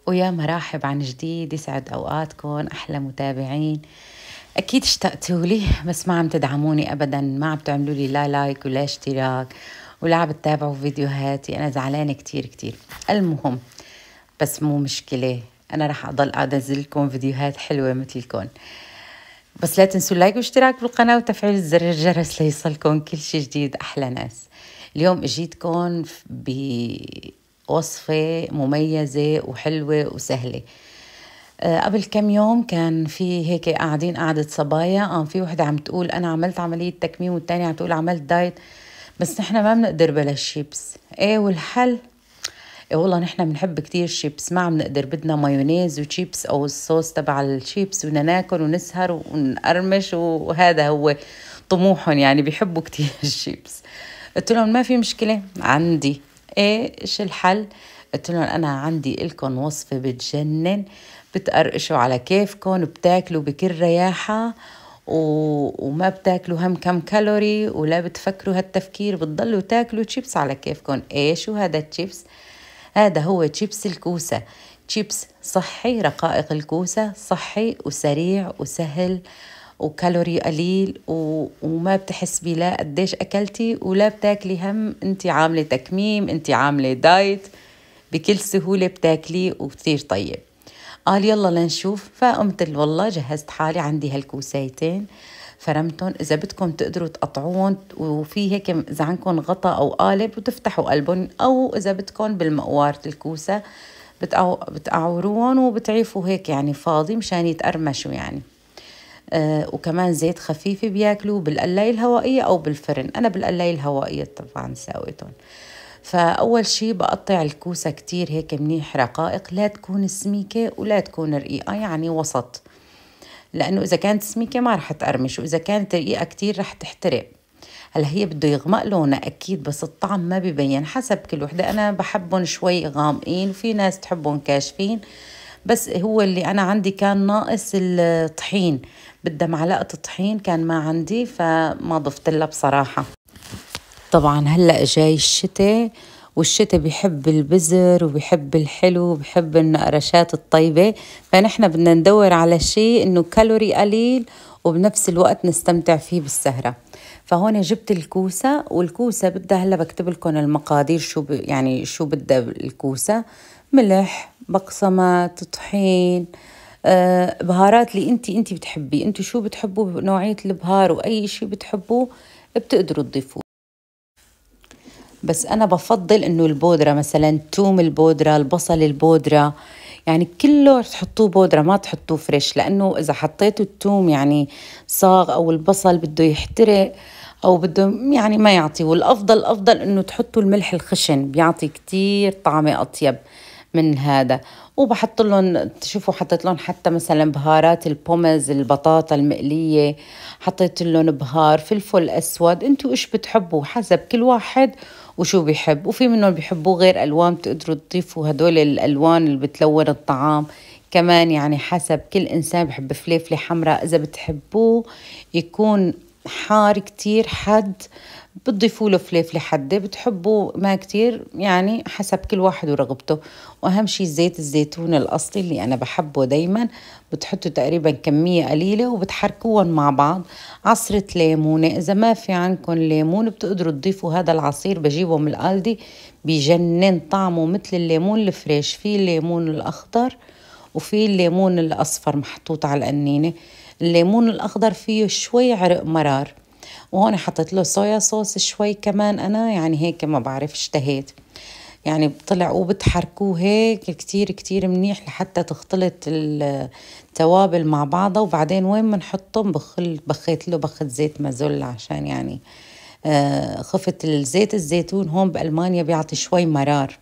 ويا مرحب عن جديد، يسعد أوقاتكم أحلى متابعين. أكيد اشتقتوا لي بس ما عم تدعموني أبدا، ما عم تعملوا لي لا لايك ولا اشتراك ولا عم تتابعوا فيديوهاتي. أنا زعلانة كتير كتير. المهم بس مو مشكلة، أنا رح أضل أنزل لكم فيديوهات حلوة مثلكم. بس لا تنسوا اللايك والاشتراك بالقناة وتفعيل زر الجرس ليصلكم كل شي جديد. أحلى ناس، اليوم اجيتكم بوصفة مميزة وحلوة وسهلة. قبل كم يوم كان في هيك قاعدين قعدة صبايا، في وحدة عم تقول أنا عملت عملية تكميم، والتانية عم تقول عملت دايت، بس نحن ما بنقدر بلا الشيبس. ايه والحل؟ إيه والله نحن بنحب كتير شيبس، ما عم نقدر، بدنا مايونيز وشيبس أو الصوص تبع الشيبس، بدنا ناكل ونسهر ونقرمش، وهذا هو طموحهم، يعني بيحبوا كتير الشيبس. قلت لهم ما في مشكلة، عندي ايش الحل؟ قلت لهم أنا عندي لكم وصفة بتجنن، بتقرقشوا على كيفكم، بتاكلوا بكل رياحة وما بتاكلوا هم كم كالوري، ولا بتفكروا هالتفكير، بتضلوا تاكلوا شيبس على كيفكم. ايش هذا الشيبس؟ هذا هو شيبس الكوسة. شيبس صحي، رقائق الكوسة صحي وسريع وسهل وكالوري قليل، وما بتحس بيه لا قديش أكلتي ولا بتاكلي هم انت عاملة تكميم، انت عاملة دايت، بكل سهولة بتاكليه وكتير طيب. قال يلا لنشوف. فقمت والله جهزت حالي، عندي هالكوسيتين فرمتهم، إذا بدكم تقدروا تقطعوهم، وفي هيك إذا عندكم غطا أو قالب وتفتحوا قلبهم، أو إذا بدكم بالمقوارة الكوسة بتقعروهم وبتعيفوا هيك يعني فاضي مشان يتقرمشوا يعني. وكمان زيت خفيف بياكلوا بالقلاية الهوائية أو بالفرن. أنا بالقلاية الهوائية طبعا ساويتهم. فأول شي بقطع الكوسة كتير هيك منيح رقائق، لا تكون سميكة ولا تكون رقيقة، يعني وسط، لأنه إذا كانت سميكة ما رح تقرمش، وإذا كانت رقيقة كتير رح تحترق. هلا هي بده يغمق لونها أكيد، بس الطعم ما بيبين، حسب كل وحدة. أنا بحبهم شوي غامقين، وفي ناس تحبهم كاشفين، بس هو اللي أنا عندي كان ناقص الطحين، بدها معلقة طحين، كان ما عندي فما ضفت لها بصراحة. طبعا هلأ جاي الشتاء، والشتاء بيحب البزر وبيحب الحلو وبيحب النقرشات الطيبة، فنحن بدنا ندور على شيء إنه كالوري قليل وبنفس الوقت نستمتع فيه بالسهرة. فهون جبت الكوسة، والكوسة بدها هلا بكتب لكم المقادير، يعني شو بدها الكوسة: ملح، بقسماط، طحين، بهارات اللي انت بتحبي، انت شو بتحبوا نوعية البهار، واي شيء بتحبوه بتقدروا تضيفوه. بس أنا بفضل إنه البودرة، مثلا توم البودرة، البصل البودرة، يعني كله تحطوه بودرة، ما تحطوه فريش، لأنه إذا حطيتوا التوم يعني صاغ أو البصل بده يحترق أو بده يعني ما يعطي. والأفضل أفضل إنه تحطوا الملح الخشن، بيعطي كتير طعمة أطيب من هذا. وبحط لهم، تشوفوا حطيت لهم حتى مثلا بهارات البومز، البطاطا المقلية حطيت لهم بهار، فلفل أسود، انتوا إيش بتحبوا حسب كل واحد وشو بيحب. وفي منهم بيحبوه غير ألوان، بتقدروا تضيفوا هدول الألوان اللي بتلون الطعام كمان، يعني حسب كل إنسان بحب فليفلة حمراء. إذا بتحبوه يكون حار كتير حد بتضيفوا له فليفلة حدة، بتحبوا ما كتير، يعني حسب كل واحد ورغبته. وأهم شي زيت الزيتون الأصلي اللي أنا بحبه دايما، بتحطوا تقريبا كمية قليلة وبتحركوهم مع بعض. عصرة ليمونة، إذا ما في عندكم ليمون بتقدروا تضيفوا هذا العصير، بجيبه من القالدي بيجنن طعمه مثل الليمون الفريش. في الليمون الأخضر وفي الليمون الأصفر محطوط على القنينة. الليمون الأخضر فيه شوي عرق مرار. وهون حطيت له صويا صوص شوي كمان، أنا يعني هيك ما بعرف اشتهيت، يعني طلع. وبتحركوه هيك كتير كتير منيح لحتى تختلط التوابل مع بعضها. وبعدين وين بنحطهم؟ بخيت له بخت زيت مازول، عشان يعني خفت الزيت الزيتون هون بألمانيا بيعطي شوي مرار.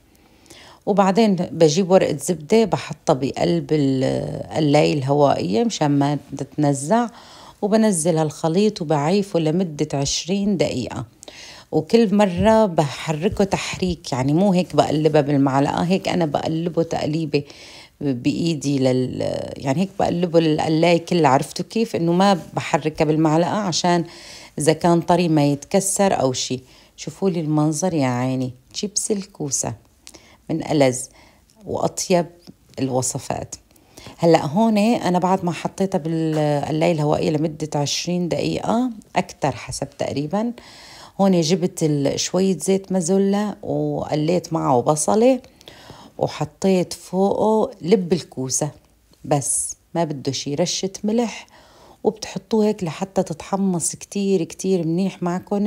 وبعدين بجيب ورقة زبدة بحطها بقلب القلاية الهوائية مشان ما تتنزع، وبنزل هالخليط وبعيفه لمدة 20 دقيقة. وكل مرة بحركه تحريك، يعني مو هيك بقلبها بالمعلقة، هيك أنا بقلبه تقليبة بإيدي يعني هيك بقلبه القلاية كلها. عرفتوا كيف؟ إنه ما بحركها بالمعلقة عشان إذا كان طري ما يتكسر أو شي. شوفوا لي المنظر يا عيني، شيبس الكوسة من ألذ وأطيب الوصفات. هلأ هون أنا بعد ما حطيتها بالقلاية الهوائية لمدة 20 دقيقة أكتر حسب تقريبا، هون جبت شوية زيت مازولا وقليت معه بصلة وحطيت فوقه لب الكوسة، بس ما بده شي، رشة ملح، وبتحطوه هيك لحتى تتحمص كتير كتير منيح معكم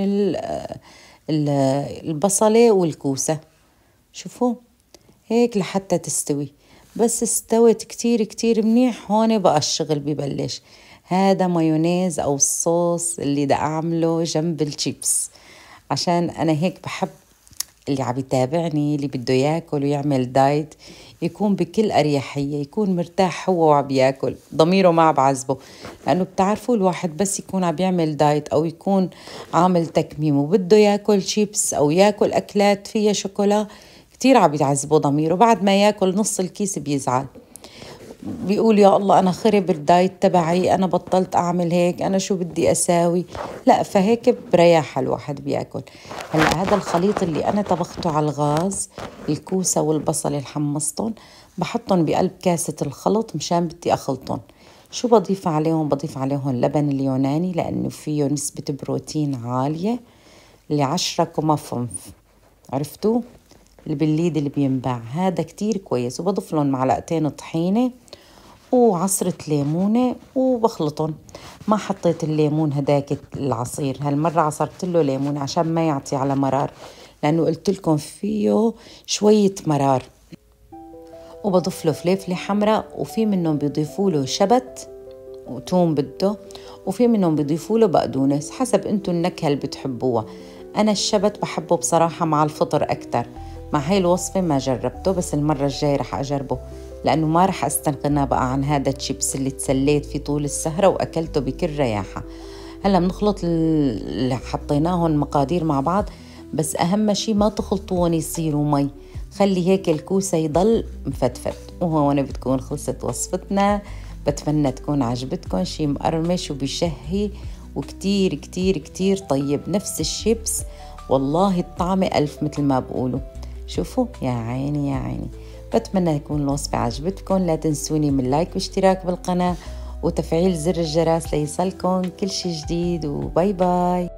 البصلة والكوسة. شوفوا هيك لحتى تستوي. بس استوت كتير كتير منيح، هون بقى الشغل ببلش. هذا مايونيز أو الصوص اللي دا أعمله جنب الشيبس، عشان أنا هيك بحب اللي عم يتابعني اللي بده ياكل ويعمل دايت يكون بكل أريحية، يكون مرتاح هو وعم ياكل، ضميره ما بعذبه. لأنه بتعرفوا الواحد بس يكون عم يعمل دايت أو يكون عامل تكميم وبده ياكل شيبس أو ياكل أكلات فيها شوكولا، كتير عم يعذبه ضميره. بعد ما ياكل نص الكيس بيزعل، بيقول يا الله أنا خرب الدايت تبعي، أنا بطلت أعمل هيك، أنا شو بدي أساوي. لا، فهيك بريح الواحد بياكل. هلأ هذا الخليط اللي أنا طبخته على الغاز، الكوسة والبصل اللي حمصتهم، بحطهم بقلب كاسة الخلط مشان بدي أخلطهم. شو بضيف عليهم؟ بضيف عليهم لبن اليوناني لأنه فيه نسبة بروتين عالية، ل10 كومافنف، عرفتوا؟ البليد اللي بينباع هذا كتير كويس. وبضيف لهم معلقتين طحينة وعصرة ليمونة وبخلطهم. ما حطيت الليمون هداك العصير، هالمرة عصرت له ليمون عشان ما يعطي على مرار، لأنه قلت لكم فيه شوية مرار. وبضيف له فليفلة حمراء، وفي منهم بيضيفوا له شبت وتوم بده، وفي منهم بيضيفوا له بقدونس حسب انتم النكهة اللي بتحبوها. أنا الشبت بحبه بصراحة مع الفطر أكتر. مع هاي الوصفة ما جربته، بس المرة الجاية رح أجربه، لأنه ما رح أستغنى بقى عن هذا الشيبس اللي تسليت فيه طول السهرة وأكلته بكل رياحة. هلا بنخلط اللي حطيناهم مقادير مع بعض، بس أهم شي ما تخلطوهم يصيروا مي، خلي هيك الكوسة يضل مفتفت. وهون بتكون خلصت وصفتنا. بتمنى تكون عجبتكم، شي مقرمش وبيشهي وكتير كتير كتير طيب، نفس الشيبس والله الطعمة ألف مثل ما بقولوا. شوفوا يا عيني يا عيني. بتمنى يكون الوصفة عجبتكم. لا تنسوني من لايك واشتراك بالقناة وتفعيل زر الجرس ليصلكم كل شي جديد، وباي باي.